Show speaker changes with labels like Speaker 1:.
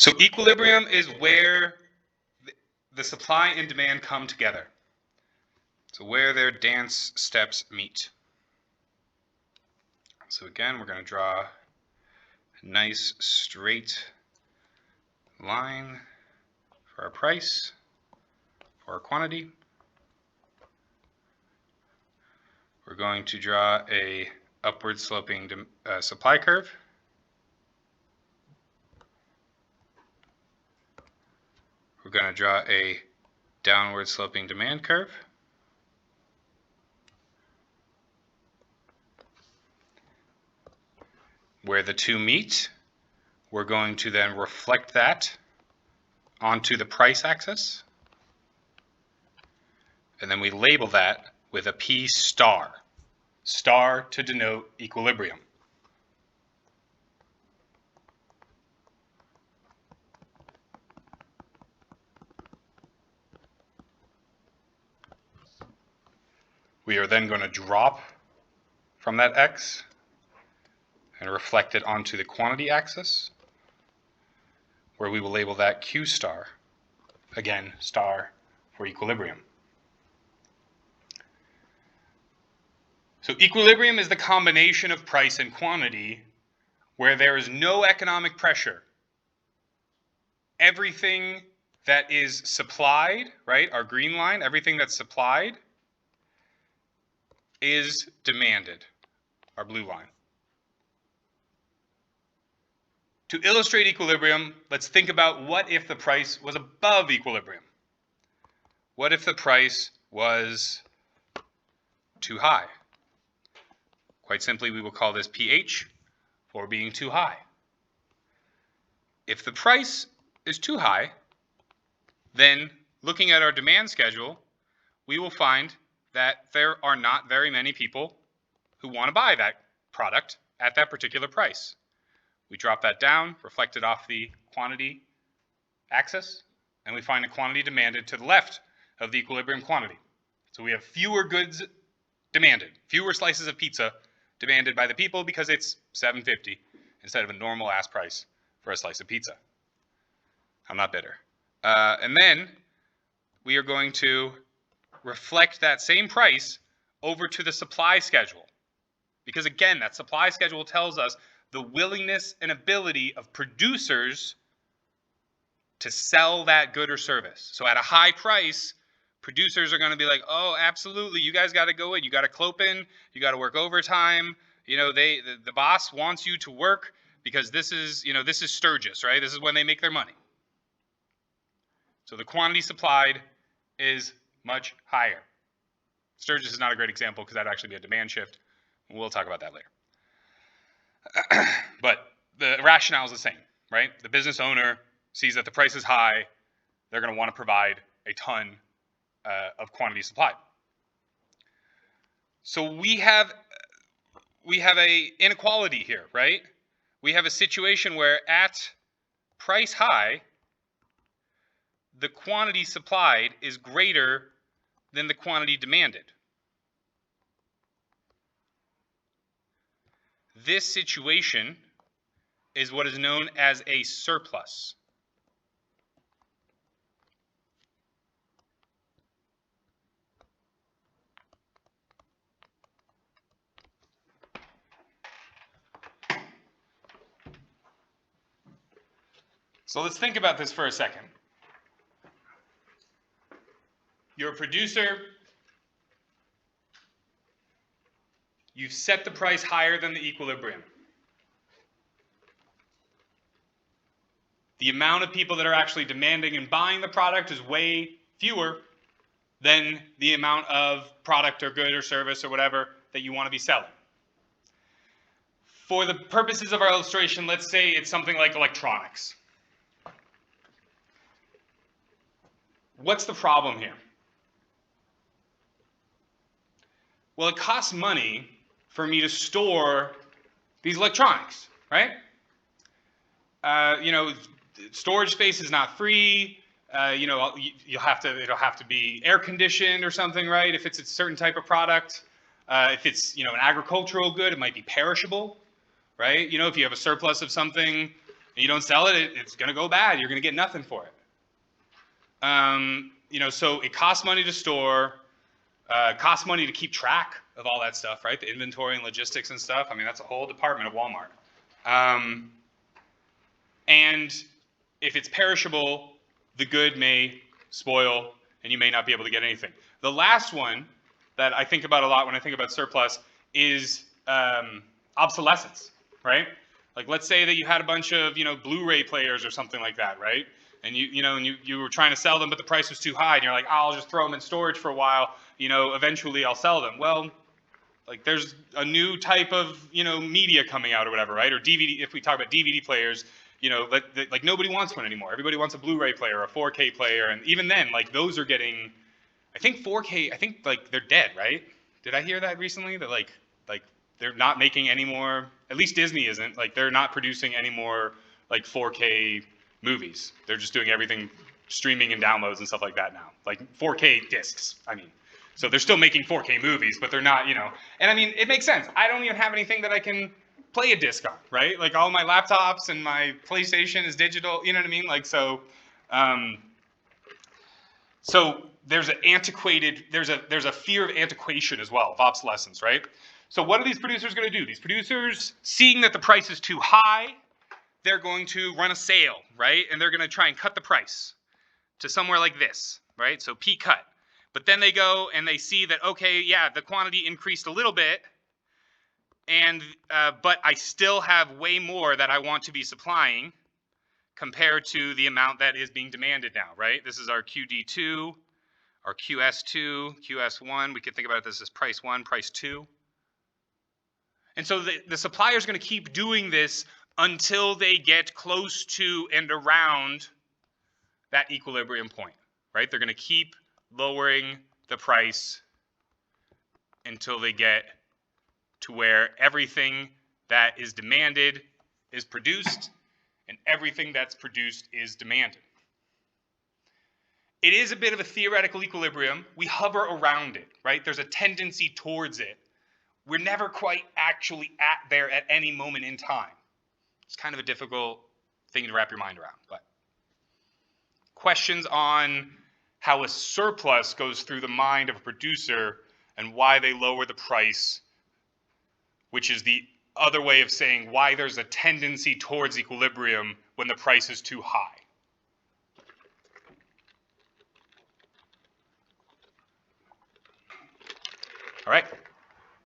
Speaker 1: So equilibrium is where the supply and demand come together. So where their dance steps meet. So again, we're going to draw a nice straight line for our price, for our quantity. We're going to draw a upward sloping supply curve. We're going to draw a downward sloping demand curve. Where the two meet, we're going to then reflect that onto the price axis. And then we label that with a P star, star to denote equilibrium. We are then going to drop from that X and reflect it onto the quantity axis, where we will label that Q star, again, star for equilibrium. So equilibrium is the combination of price and quantity where there is no economic pressure. Everything that is supplied, right, our green line, everything that's supplied is demanded, our blue line. To illustrate equilibrium, let's think about what if the price was above equilibrium? What if the price was too high? Quite simply, we will call this pH, or being too high. If the price is too high, then looking at our demand schedule, we will find that there are not very many people who want to buy that product at that particular price. We drop that down, reflect it off the quantity axis, and we find a quantity demanded to the left of the equilibrium quantity. So we have fewer goods demanded, fewer slices of pizza demanded by the people because it's $7.50 instead of a normal ass price for a slice of pizza. I'm not bitter. And then we are going to reflect that same price over to the supply schedule. Because again, that supply schedule tells us the willingness and ability of producers to sell that good or service. So at a high price, producers are going to be like, oh, absolutely, you guys got to go in. You got to clope in. You got to work overtime. You know, the boss wants you to work because this is Sturgis, right? This is when they make their money. So the quantity supplied is much higher. Sturgis is not a great example because that'd actually be a demand shift. We'll talk about that later. But the rationale is the same, right? The business owner sees that the price is high. They're going to want to provide a ton of quantity supplied. So we have a inequality here, right? We have a situation where at price high, the quantity supplied is greater than the quantity demanded. This situation is what is known as a surplus. So let's think about this for a second. You're a producer. You've set the price higher than the equilibrium. The amount of people that are actually demanding and buying the product is way fewer than the amount of product or good or service or whatever that you want to be selling. For the purposes of our illustration, let's say it's something like electronics. What's the problem here? Well, it costs money for me to store these electronics, right? Storage space is not free. It'll have to be air conditioned or something, right? If it's a certain type of product. If it's, an agricultural good, it might be perishable, right? If you have a surplus of something, and you don't sell it, it's going to go bad. You're going to get nothing for it. So it costs money to store, costs money to keep track of all that stuff, right? The inventory and logistics and stuff. I mean, that's a whole department of Walmart. And if it's perishable, the good may spoil, and you may not be able to get anything. The last one that I think about a lot when I think about surplus is obsolescence, right? Like, let's say that you had a bunch of, Blu-ray players or something like that, right? And you were trying to sell them, but the price was too high, and you're like, I'll just throw them in storage for a while. Eventually I'll sell them. Well, like, there's a new type of media coming out or whatever, right? Or DVD. If we talk about DVD players, like nobody wants one anymore. Everybody wants a Blu-ray player or a 4K player, and even then, like, those are getting, I think 4K. I think like they're dead, right? Did I hear that recently? That like they're not making any more. At least Disney isn't. Like, they're not producing any more like 4K movies. They're just doing everything streaming and downloads and stuff like that now. Like 4K discs, I mean. So they're still making 4K movies, but they're not, And I mean, it makes sense. I don't even have anything that I can play a disc on, right? Like, all my laptops and my PlayStation is digital, you know what I mean? Like, so there's an antiquated, there's a fear of antiquation as well, of obsolescence, right? So what are these producers going to do? These producers, seeing that the price is too high, they're going to run a sale, right? And they're going to try and cut the price to somewhere like this, right? So P cut. But then they go and they see that, okay, yeah, the quantity increased a little bit, and but I still have way more that I want to be supplying compared to the amount that is being demanded now, right? This is our QD2, our QS2, QS1. We could think about this as price 1, price 2. And so the supplier is going to keep doing this until they get close to and around that equilibrium point, right? They're going to keep lowering the price until they get to where everything that is demanded is produced and everything that's produced is demanded. It is a bit of a theoretical equilibrium. We hover around it, right? There's a tendency towards it. We're never quite actually there at any moment in time. It's kind of a difficult thing to wrap your mind around. But questions on how a surplus goes through the mind of a producer and why they lower the price, which is the other way of saying why there's a tendency towards equilibrium when the price is too high. All right.